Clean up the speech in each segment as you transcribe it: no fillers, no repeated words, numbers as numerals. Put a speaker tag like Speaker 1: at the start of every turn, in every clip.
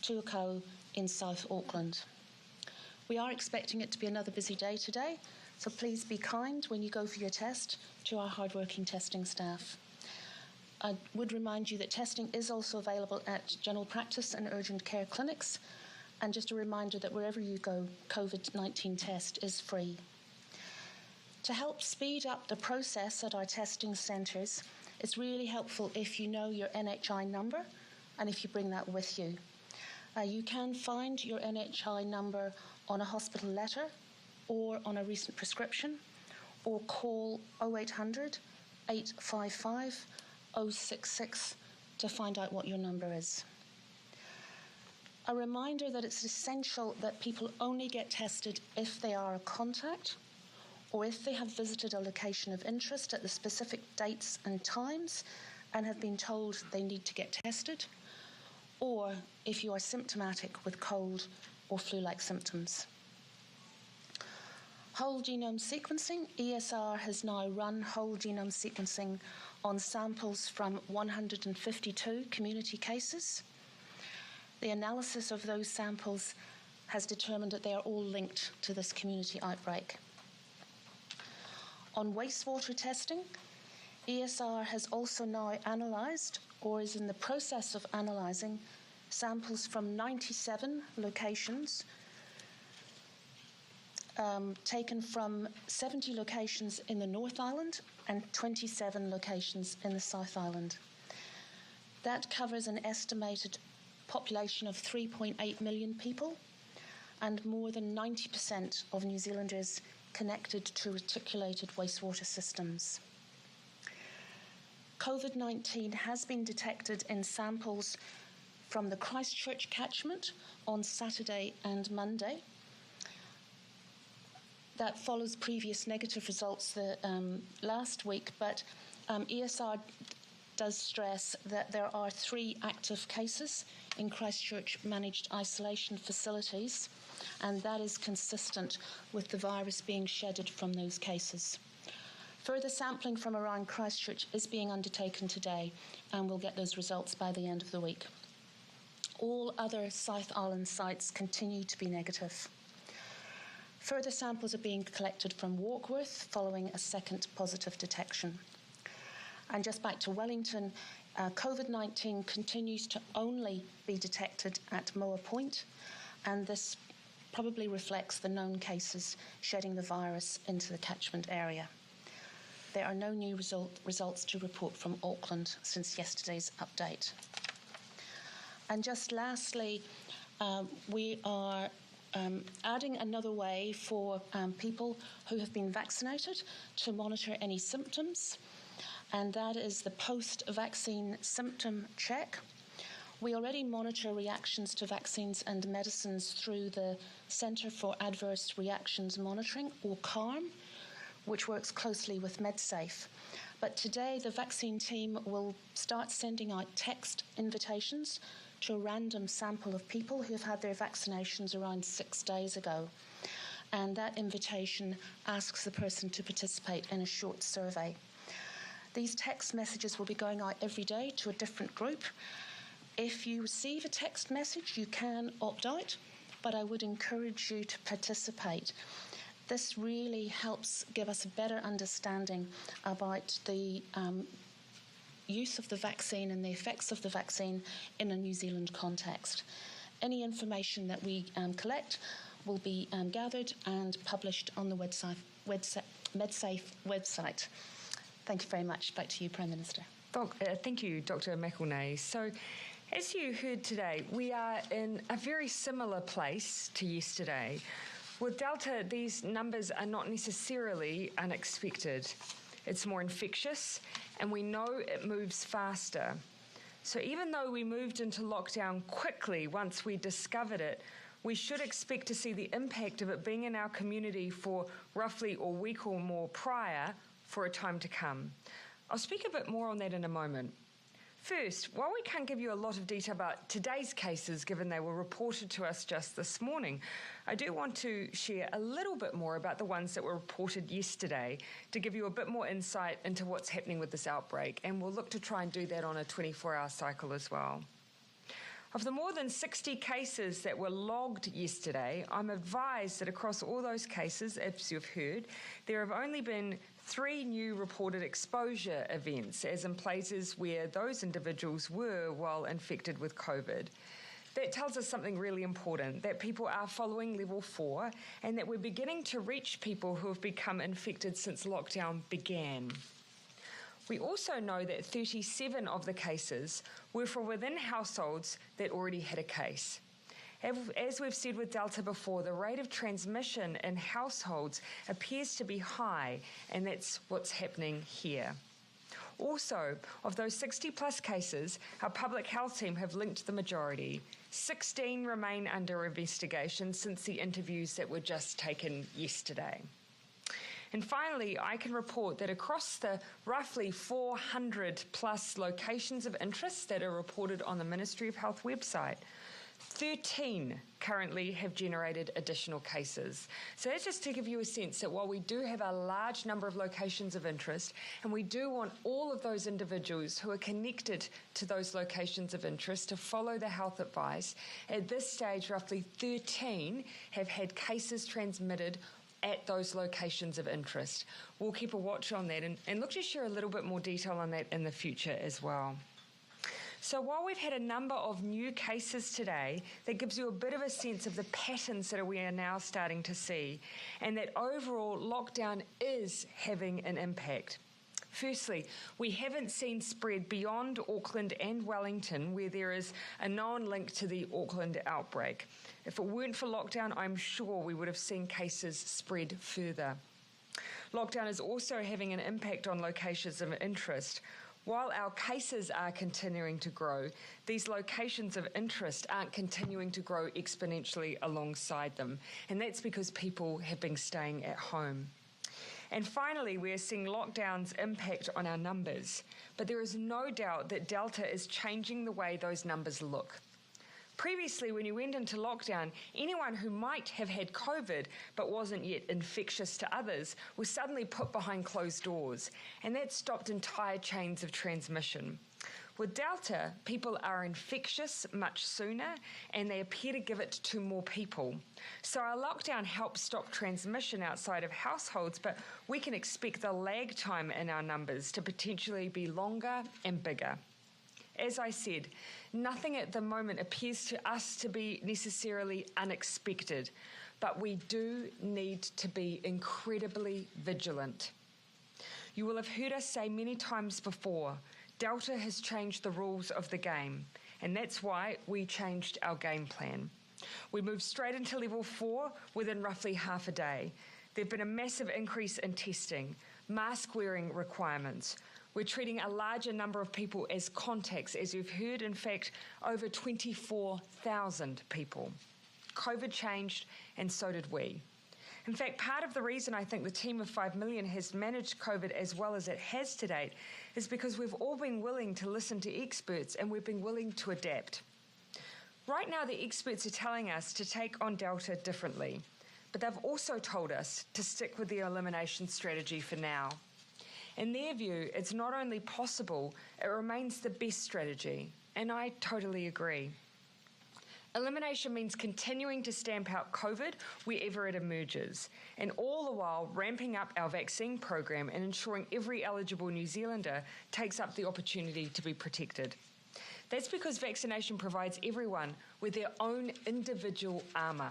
Speaker 1: Tuakau in South Auckland. We are expecting it to be another busy day today, so please be kind when you go for your test to our hard-working testing staff. I would remind you that testing is also available at general practice and urgent care clinics, and just a reminder that wherever you go, COVID-19 test is free. To help speed up the process at our testing centres, it's really helpful if you know your NHI number and if you bring that with you. You can find your NHI number on a hospital letter or on a recent prescription, or call 0800 855 066 to find out what your number is. A reminder that it's essential that people only get tested if they are a contact or if they have visited a location of interest at the specific dates and times and have been told they need to get tested, or if you are symptomatic with cold or flu-like symptoms. Whole genome sequencing, ESR has now run whole genome sequencing on samples from 152 community cases. The analysis of those samples has determined that they are all linked to this community outbreak. On wastewater testing, ESR has also now analysed, or is in the process of analysing, samples from 97 locations taken from 70 locations in the North Island and 27 locations in the South Island. That covers an estimated population of 3.8 million people and more than 90% of New Zealanders connected to reticulated wastewater systems. COVID-19 has been detected in samples from the Christchurch catchment on Saturday and Monday. That follows previous negative results last week, but ESR does stress that there are 3 active cases in Christchurch managed isolation facilities, and that is consistent with the virus being shedded from those cases. Further sampling from around Christchurch is being undertaken today, and we'll get those results by the end of the week. All other South Island sites continue to be negative. Further samples are being collected from Warkworth following a second positive detection. And just back to Wellington, COVID-19 continues to only be detected at Moa Point, and this probably reflects the known cases shedding the virus into the catchment area. There are no new results to report from Auckland since yesterday's update. And just lastly, we are adding another way for people who have been vaccinated to monitor any symptoms, and that is the post-vaccine symptom check. We already monitor reactions to vaccines and medicines through the Centre for Adverse Reactions Monitoring, or CARM, which works closely with MedSafe. But today, the vaccine team will start sending out text invitations to a random sample of people who have had their vaccinations around 6 days ago. And that invitation asks the person to participate in a short survey. These text messages will be going out every day to a different group. If you receive a text message, you can opt out, but I would encourage you to participate. This really helps give us a better understanding about the use of the vaccine and the effects of the vaccine in a New Zealand context. Any information that we collect will be gathered and published on the MedSafe website. Thank you very much. Back to you, Prime Minister.
Speaker 2: Thank you, Dr. McElnay. So, as you heard today, we are in a very similar place to yesterday. With Delta, these numbers are not necessarily unexpected. It's more infectious, and we know it moves faster. So even though we moved into lockdown quickly once we discovered it, we should expect to see the impact of it being in our community for roughly a week or more prior for a time to come. I'll speak a bit more on that in a moment. First, while we can't give you a lot of detail about today's cases, given they were reported to us just this morning, I do want to share a little bit more about the ones that were reported yesterday to give you a bit more insight into what's happening with this outbreak, and we'll look to try and do that on a 24-hour cycle as well. Of the more than 60 cases that were logged yesterday, I'm advised that across all those cases, as you've heard, there have only been 3 new reported exposure events, as in places where those individuals were while infected with COVID. That tells us something really important, that people are following level 4 and that we're beginning to reach people who have become infected since lockdown began. We also know that 37 of the cases were from within households that already had a case. As we've said with Delta before, the rate of transmission in households appears to be high, and that's what's happening here. Also, of those 60 plus cases, our public health team have linked the majority. 16 remain under investigation since the interviews that were just taken yesterday. And finally, I can report that across the roughly 400 plus locations of interest that are reported on the Ministry of Health website, 13 currently have generated additional cases. So that's just to give you a sense that while we do have a large number of locations of interest, and we do want all of those individuals who are connected to those locations of interest to follow the health advice, at this stage roughly 13 have had cases transmitted at those locations of interest. We'll keep a watch on that and look to share a little bit more detail on that in the future as well. So while we've had a number of new cases today, that gives you a bit of a sense of the patterns that we are now starting to see, and that overall lockdown is having an impact. Firstly, we haven't seen spread beyond Auckland and Wellington, where there is a known link to the Auckland outbreak. If it weren't for lockdown, I'm sure we would have seen cases spread further. Lockdown is also having an impact on locations of interest. While our cases are continuing to grow, these locations of interest aren't continuing to grow exponentially alongside them, and that's because people have been staying at home. And finally, we are seeing lockdown's impact on our numbers, but there is no doubt that Delta is changing the way those numbers look. Previously, when you went into lockdown, anyone who might have had COVID but wasn't yet infectious to others was suddenly put behind closed doors, and that stopped entire chains of transmission. With Delta, people are infectious much sooner, and they appear to give it to more people. So our lockdown helps stop transmission outside of households, but we can expect the lag time in our numbers to potentially be longer and bigger. As I said, nothing at the moment appears to us to be necessarily unexpected, but we do need to be incredibly vigilant. You will have heard us say many times before, Delta has changed the rules of the game, and that's why we changed our game plan. We moved straight into level 4 within roughly half a day. There've been a massive increase in testing, mask wearing requirements. We're treating a larger number of people as contacts, as you've heard, in fact, over 24,000 people. COVID changed, and so did we. In fact, part of the reason I think the team of 5 million has managed COVID as well as it has to date is because we've all been willing to listen to experts and we've been willing to adapt. Right now, the experts are telling us to take on Delta differently, but they've also told us to stick with the elimination strategy for now. In their view, it's not only possible, it remains the best strategy, and I totally agree. Elimination means continuing to stamp out COVID wherever it emerges, and all the while ramping up our vaccine program and ensuring every eligible New Zealander takes up the opportunity to be protected. That's because vaccination provides everyone with their own individual armour.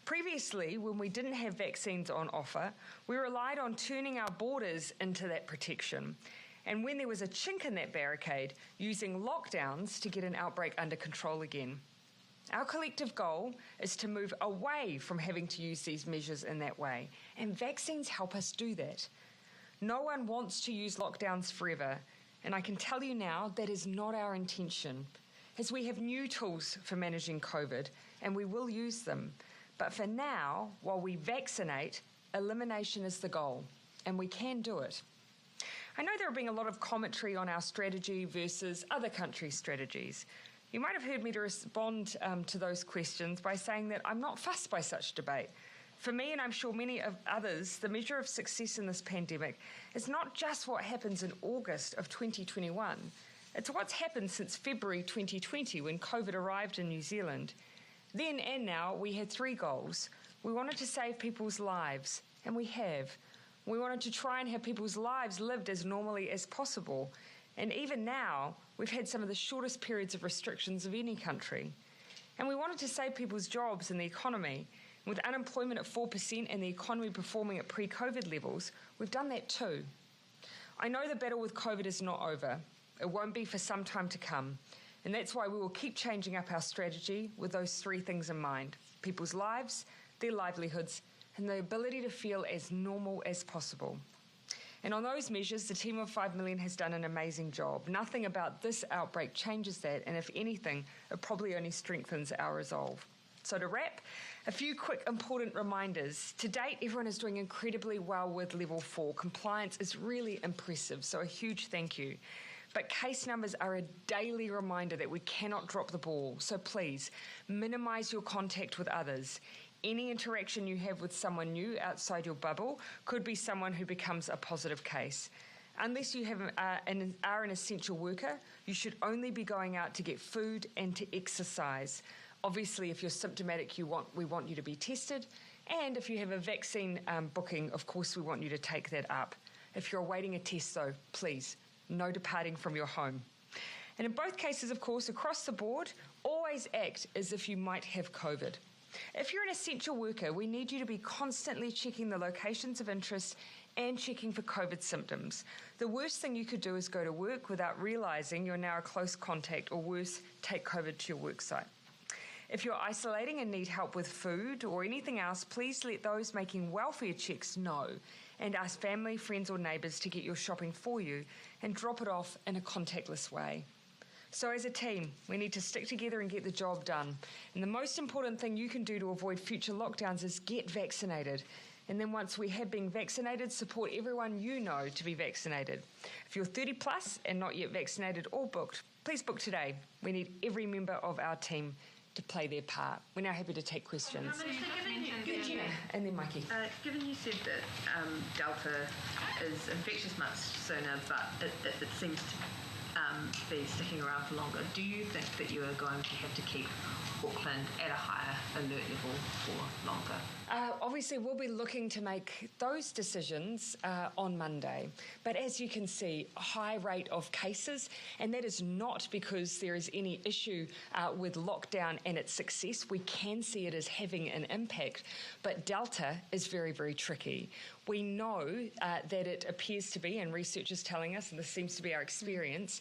Speaker 2: Previously, when we didn't have vaccines on offer, we relied on turning our borders into that protection, and when there was a chink in that barricade, using lockdowns to get an outbreak under control again. Our collective goal is to move away from having to use these measures in that way, and vaccines help us do that. No one wants to use lockdowns forever, and I can tell you now that is not our intention, as we have new tools for managing COVID, and we will use them. But for now, while we vaccinate, elimination is the goal, and we can do it. I know there have been a lot of commentary on our strategy versus other countries' strategies. You might have heard me to respond to those questions by saying that I'm not fussed by such debate. For me, and I'm sure many of others, the measure of success in this pandemic is not just what happens in August of 2021. It's what's happened since February 2020 when COVID arrived in New Zealand. Then and now, we had 3 goals. We wanted to save people's lives, and we have. We wanted to try and have people's lives lived as normally as possible. And even now, we've had some of the shortest periods of restrictions of any country. And we wanted to save people's jobs and the economy. And with unemployment at 4% and the economy performing at pre-COVID levels, we've done that too. I know the battle with COVID is not over. It won't be for some time to come. And that's why we will keep changing up our strategy with those 3 things in mind: people's lives, their livelihoods, and the ability to feel as normal as possible. And on those measures, the team of 5 Million has done an amazing job. Nothing about this outbreak changes that, and if anything, it probably only strengthens our resolve. So to wrap, a few quick important reminders. To date, everyone is doing incredibly well with level 4. Compliance is really impressive, so a huge thank you. But case numbers are a daily reminder that we cannot drop the ball, so please minimise your contact with others. Any interaction you have with someone new outside your bubble could be someone who becomes a positive case. Unless you are an essential worker, you should only be going out to get food and to exercise. Obviously, if you're symptomatic, we want you to be tested. And if you have a vaccine booking, of course, we want you to take that up. If you're awaiting a test, though, please, no departing from your home. And in both cases, of course, across the board, always act as if you might have COVID. If you're an essential worker, we need you to be constantly checking the locations of interest and checking for COVID symptoms. The worst thing you could do is go to work without realising you're now a close contact, or worse, take COVID to your work site. If you're isolating and need help with food or anything else, please let those making welfare checks know and ask family, friends or neighbours to get your shopping for you and drop it off in a contactless way. So as a team, we need to stick together and get the job done. And the most important thing you can do to avoid future lockdowns is get vaccinated. And then once we have been vaccinated, support everyone you know to be vaccinated. If you're 30 plus and not yet vaccinated or booked, please book today. We need every member of our team to play their part. We're now happy to take questions. And then Mikey.
Speaker 3: Given you said that Delta is infectious much sooner, but it seems to be sticking around for longer, do you think that you are going to have to keep Auckland at a higher alert level for longer?
Speaker 2: Obviously, we'll be looking to make those decisions on Monday. But as you can see, a high rate of cases, and that is not because there is any issue with lockdown and its success. We can see it as having an impact, but Delta is very, very tricky. We know that it appears to be, and research is telling us, and this seems to be our experience,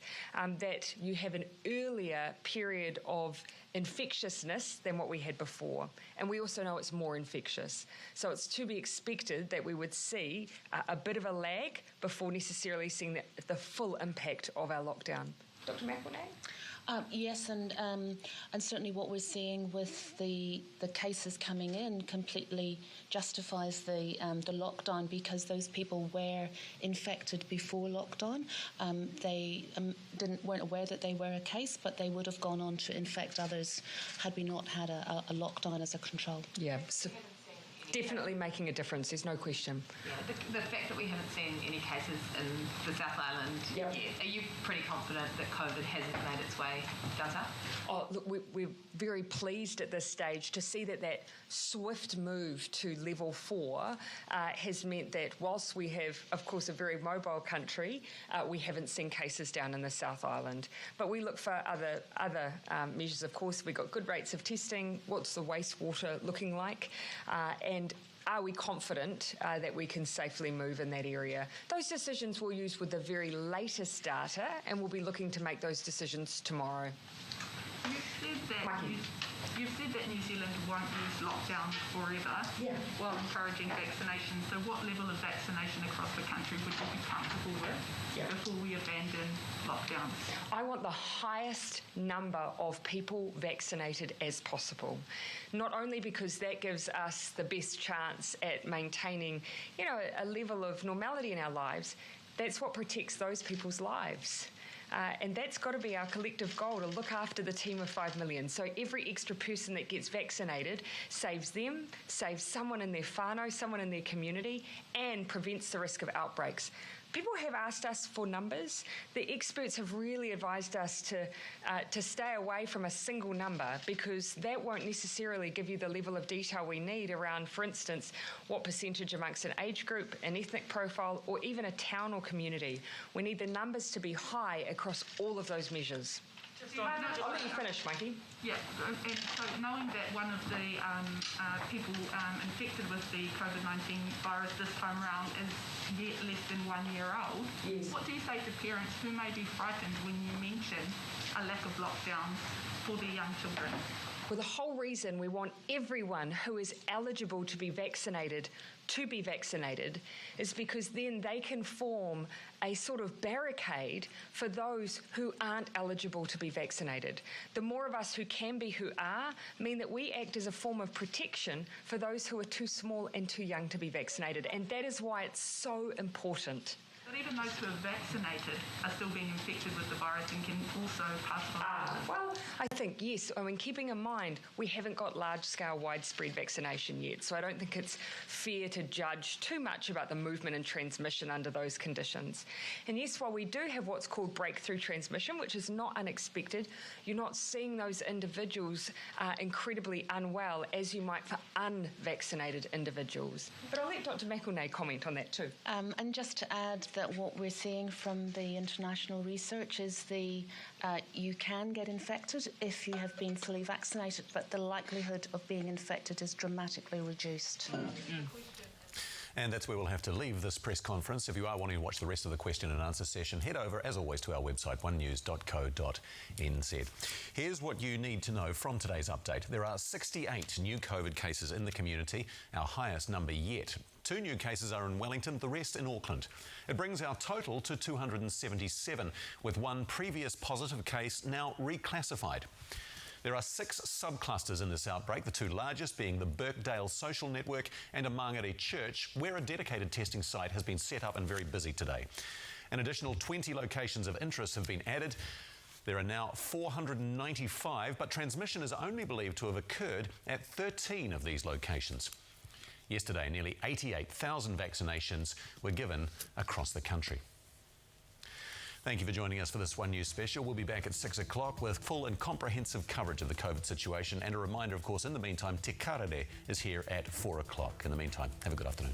Speaker 2: that you have an earlier period of infectiousness than what we had before. And we also know it's more infectious. So it's to be expected that we would see a bit of a lag before necessarily seeing the full impact of our lockdown. Dr. McElnay?
Speaker 1: Yes, and certainly what we're seeing with the cases coming in completely justifies the lockdown, because those people were infected before lockdown. They weren't aware that they were a case, but they would have gone on to infect others had we not had a lockdown as a control.
Speaker 2: Yeah. So definitely making a difference, there's no question.
Speaker 3: Yeah, the fact that we haven't seen any cases in the South Island yet, are you pretty confident that COVID hasn't made its way down south?
Speaker 2: Oh, look, we're very pleased at this stage to see that swift move to level 4 has meant that whilst we have, of course, a very mobile country, we haven't seen cases down in the South Island. But we look for other measures, of course. We've got good rates of testing. What's the wastewater looking like? And are we confident that we can safely move in that area? Those decisions we'll use with the very latest data, and we'll be looking to make those decisions tomorrow.
Speaker 4: You've said that New Zealand won't use lockdown forever while encouraging vaccination. So what level of vaccination across the country would you be comfortable with before we abandon lockdown?
Speaker 2: I want the highest number of people vaccinated as possible. Not only because that gives us the best chance at maintaining, a level of normality in our lives, that's what protects those people's lives. And that's got to be our collective goal, to look after the team of 5 million. So every extra person that gets vaccinated saves them, saves someone in their whānau, someone in their community, and prevents the risk of outbreaks. People have asked us for numbers. The experts have really advised us to stay away from a single number because that won't necessarily give you the level of detail we need around, for instance, what percentage amongst an age group, an ethnic profile, or even a town or community. We need the numbers to be high across all of those measures. I'll let you finish, Mikey.
Speaker 4: Yeah, and so knowing that one of the people infected with the COVID-19 virus this time around is yet less than 1 year old,
Speaker 2: yes.
Speaker 4: What do you say to parents who may be frightened when you mention a lack of lockdowns for their young children?
Speaker 2: Well, the whole reason we want everyone who is eligible to be vaccinated is because then they can form a sort of barricade for those who aren't eligible to be vaccinated. The more of us who can be who are mean that we act as a form of protection for those who are too small and too young to be vaccinated, and that is why it's so important.
Speaker 4: But even those who are vaccinated are still being infected with the virus and can also pass it on.
Speaker 2: Well, I think, yes. I mean, keeping in mind, we haven't got large-scale widespread vaccination yet, so I don't think it's fair to judge too much about the movement and transmission under those conditions. And yes, while we do have what's called breakthrough transmission, which is not unexpected, you're not seeing those individuals incredibly unwell as you might for unvaccinated individuals. But I'll let Dr. McElnay comment on that too.
Speaker 1: And just to add that what we're seeing from the international research is you can get infected if you have been fully vaccinated, but the likelihood of being infected is dramatically reduced.
Speaker 5: And that's where we'll have to leave this press conference. If you are wanting to watch the rest of the question and answer session, head over, as always, to our website, onenews.co.nz. Here's what you need to know from today's update. There are 68 new COVID cases in the community, our highest number yet. 2 new cases are in Wellington, the rest in Auckland. It brings our total to 277, with 1 previous positive case now reclassified. There are 6 subclusters in this outbreak, the 2 largest being the Birkdale Social Network and a Mangere Church, where a dedicated testing site has been set up and very busy today. An additional 20 locations of interest have been added. There are now 495, but transmission is only believed to have occurred at 13 of these locations. Yesterday, nearly 88,000 vaccinations were given across the country. Thank you for joining us for this One News special. We'll be back at 6 o'clock with full and comprehensive coverage of the COVID situation. And a reminder, of course, in the meantime, Te Karere is here at 4 o'clock. In the meantime, have a good afternoon.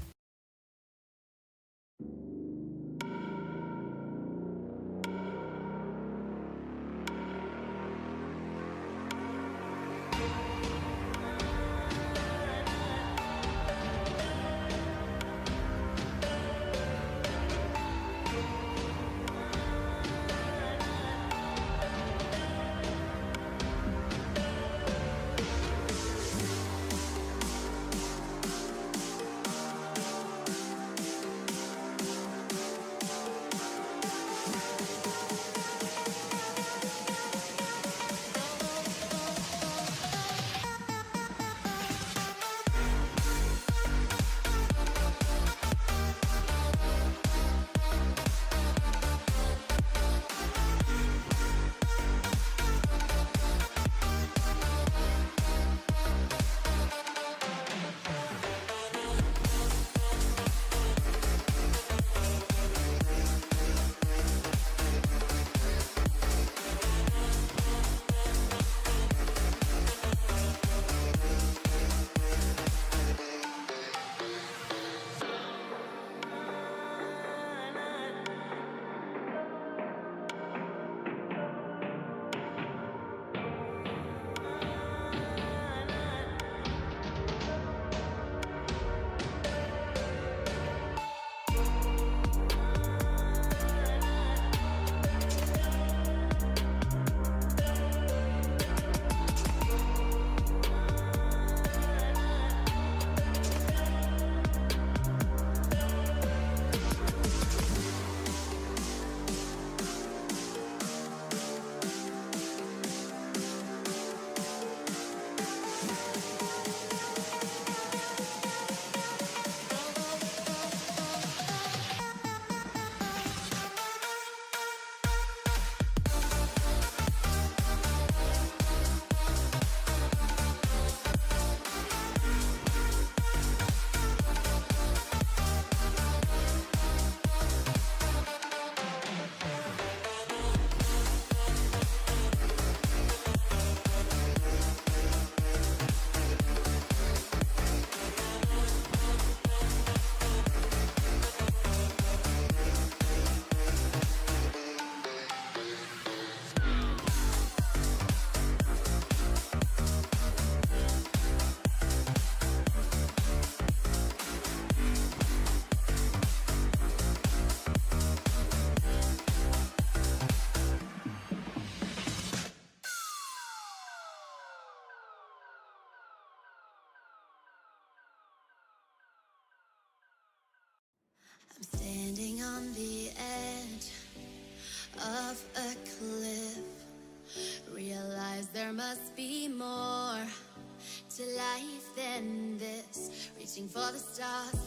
Speaker 6: of a cliff. Realize there must be more to life than this. Reaching for the stars.